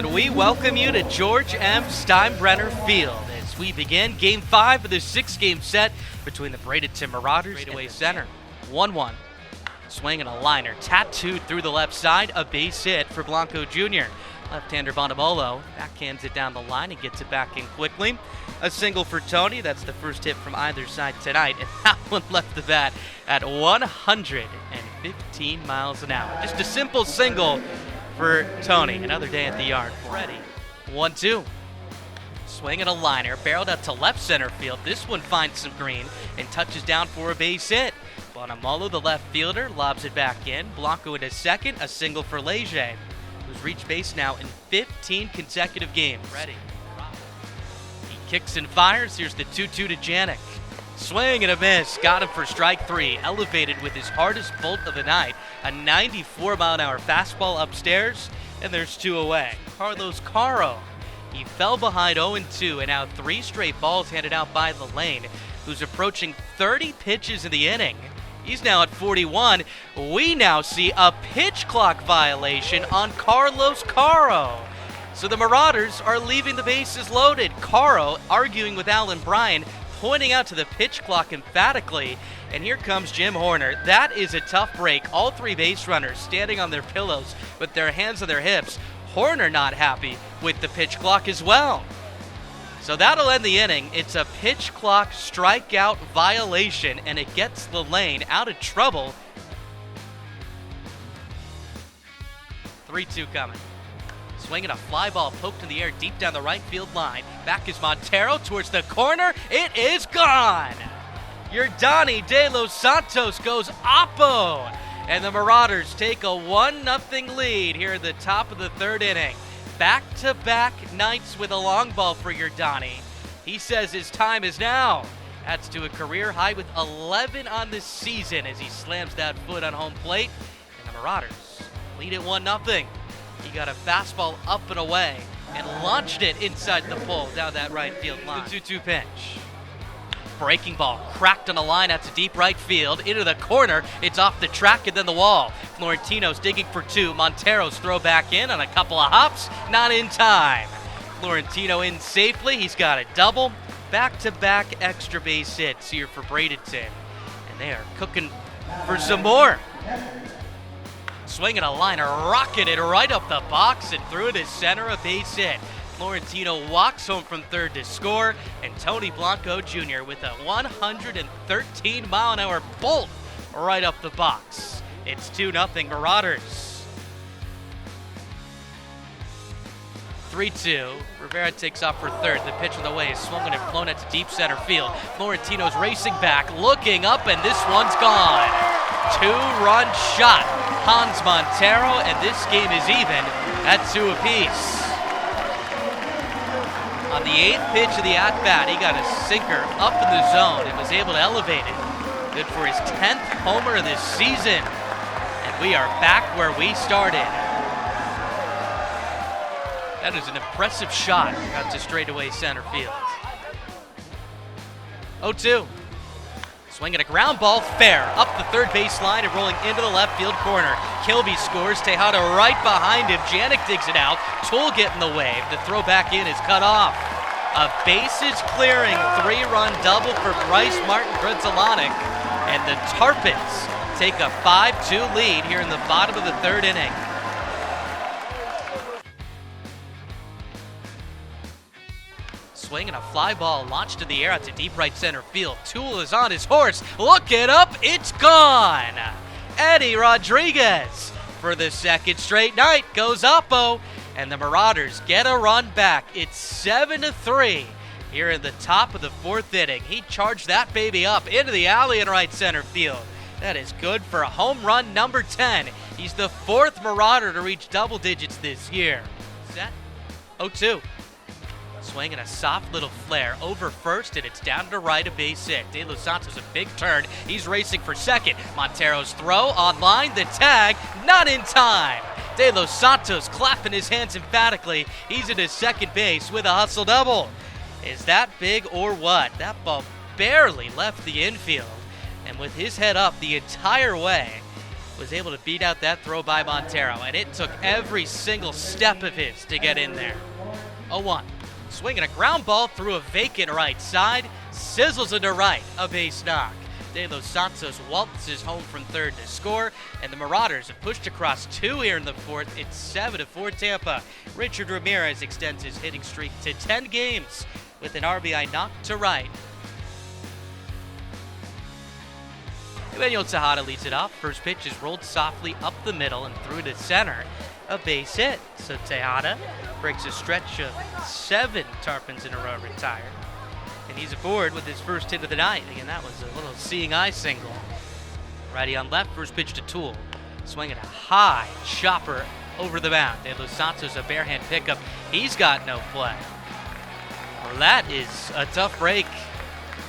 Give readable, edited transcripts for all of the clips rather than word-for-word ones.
And we welcome you to George M. Steinbrenner Field as we begin Game 5 of the 6-game set between the Bradenton Marauders and center. 1-1. Swinging a liner, tattooed through the left side, a base hit for Blanco Jr. Left-hander Bonamolo backhands it down the line and gets it back in quickly. A single for Tony. That's the first hit from either side tonight, and that one left the bat at 115 miles an hour. Just a simple single for Tony. Another day at the yard. Ready. 1-2. Swinging a liner, barreled out to left center field. This one finds some green and touches down for a base hit. Bonamolo, the left fielder, lobs it back in. Blanco into second, a single for Leger, who's reached base now in 15 consecutive games. Ready. He kicks and fires. Here's the 2-2 to Janik. Swing and a miss. Got him for strike 3. Elevated with his hardest bolt of the night. A 94-mile-an-hour fastball upstairs, and there's 2 away. Carlos Caro. He fell behind 0-2, and now 3 straight balls handed out by the lane, who's approaching 30 pitches in the inning. He's now at 41. We now see a pitch clock violation on Carlos Caro. So the Marauders are leaving the bases loaded. Caro arguing with Alan Bryan, pointing out to the pitch clock emphatically. And here comes Jim Horner. That is a tough break. All 3 base runners standing on their pillows with their hands on their hips. Horner not happy with the pitch clock as well. So that'll end the inning. It's a pitch clock strikeout violation, and it gets the lane out of trouble. 3-2 coming. Swinging a fly ball poked in the air deep down the right field line. Back is Montero towards the corner. It is gone. Your Donnie De Los Santos goes oppo. And the Marauders take a 1-0 lead here at the top of the 3rd inning. Back-to-back nights with a long ball for your Donnie. He says his time is now. That's to a career high with 11 on the season as he slams that foot on home plate. And the Marauders lead it 1-0. He got a fastball up and away and launched it inside the pole down that right field line. The 2-2 pitch. Breaking ball cracked on the line out to deep right field. Into the corner. It's off the track and then the wall. Florentino's digging for 2. Montero's throw back in on a couple of hops. Not in time. Florentino in safely. He's got a double. Back-to-back extra base hits here for Bradenton. And they are cooking for some more. Swinging a liner, rocketed right up the box and through it to center, a base hit. Florentino walks home from third to score, and Tony Blanco Jr. with a 113-mile-an-hour bolt right up the box. It's 2-0 Marauders. 3-2. Rivera takes off for third. The pitch on the way is swung and flown into deep center field. Florentino's racing back, looking up, and this one's gone. 2-run shot. Hans Montero, and this game is even at 2 apiece. On the 8th pitch of the at-bat, he got a sinker up in the zone and was able to elevate it. Good for his 10th homer of this season. And we are back where we started. That is an impressive shot out to straightaway center field. 0-2. Swinging a ground ball, fair, up the third base line and rolling into the left field corner. Kilby scores, Tejada right behind him. Janik digs it out. Tool getting the wave. The throw back in is cut off. A bases clearing 3-run double for Bryce Martin Grudzalanek. And the Tarpons take a 5-2 lead here in the bottom of the 3rd inning. Swinging a fly ball launched in the air out to deep right center field. Tool is on his horse. Look it up. It's gone. Eddie Rodriguez for the 2nd straight night goes oppo, and the Marauders get a run back. It's 7-3 here in the top of the 4th inning. He charged that baby up into the alley in right center field. That is good for a home run number 10. He's the 4th Marauder to reach double digits this year. Set. 0-2. Swinging a soft little flare over first, and it's down to right, a base hit. De Los Santos a big turn. He's racing for second. Montero's throw on line, the tag, not in time. De Los Santos clapping his hands emphatically. He's into second base with a hustle double. Is that big or what? That ball barely left the infield. And with his head up the entire way, was able to beat out that throw by Montero, and it took every single step of his to get in there. 0-1. Swinging a ground ball through a vacant right side, sizzles into right, a base knock. De Los Santos waltzes home from third to score, and the Marauders have pushed across 2 here in the fourth. It's 7-4 Tampa. Richard Ramirez extends his hitting streak to 10 games with an RBI knock to right. Emmanuel Tejada leads it off. First pitch is rolled softly up the middle and through to center. A base hit. So Tejada breaks a stretch of 7 Tarpons in a row retired. And he's aboard with his first hit of the night. Again, that was a little seeing eye single. Righty on left, first pitch to Toole. Swinging a high chopper over the mound. De Los Santos, a bare hand pickup. He's got no play. Well, that is a tough break.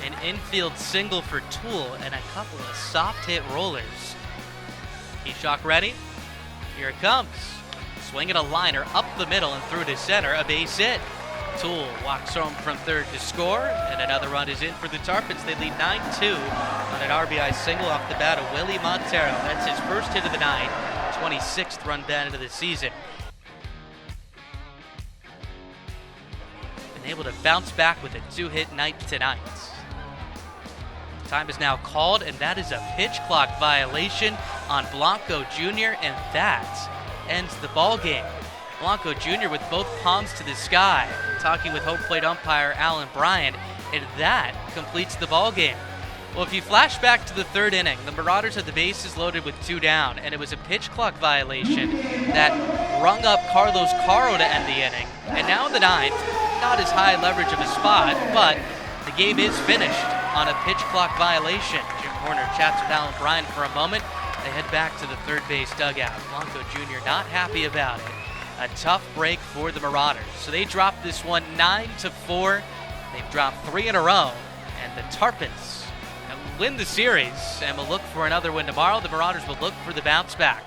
An infield single for Toole and a couple of soft hit rollers. He's shock ready. Here it comes. Swinging a liner up the middle and through to center, a base hit. Toole walks home from third to score, and another run is in for the Tarpons. They lead 9-2 on an RBI single off the bat of Willie Montero. That's his first hit of the night, 26th run batted of the season. Been able to bounce back with a 2-hit night tonight. Time is now called, and that is a pitch clock violation on Blanco Jr., and that ends the ball game. Blanco Jr. with both palms to the sky, talking with home plate umpire Alan Bryant, and that completes the ball game. Well, if you flash back to the third inning, the Marauders had the bases loaded with 2 down, and it was a pitch clock violation that rung up Carlos Caro to end the inning. And now in the ninth, not as high leverage of a spot, but the game is finished on a pitch clock violation. Jim Horner chats with Alan Bryant for a moment. They head back to the third base dugout. Blanco Jr. not happy about it. A tough break for the Marauders. So they drop this one 9-4. They've dropped 3 in a row. And the Tarpons win the series and will look for another win tomorrow. The Marauders will look for the bounce back.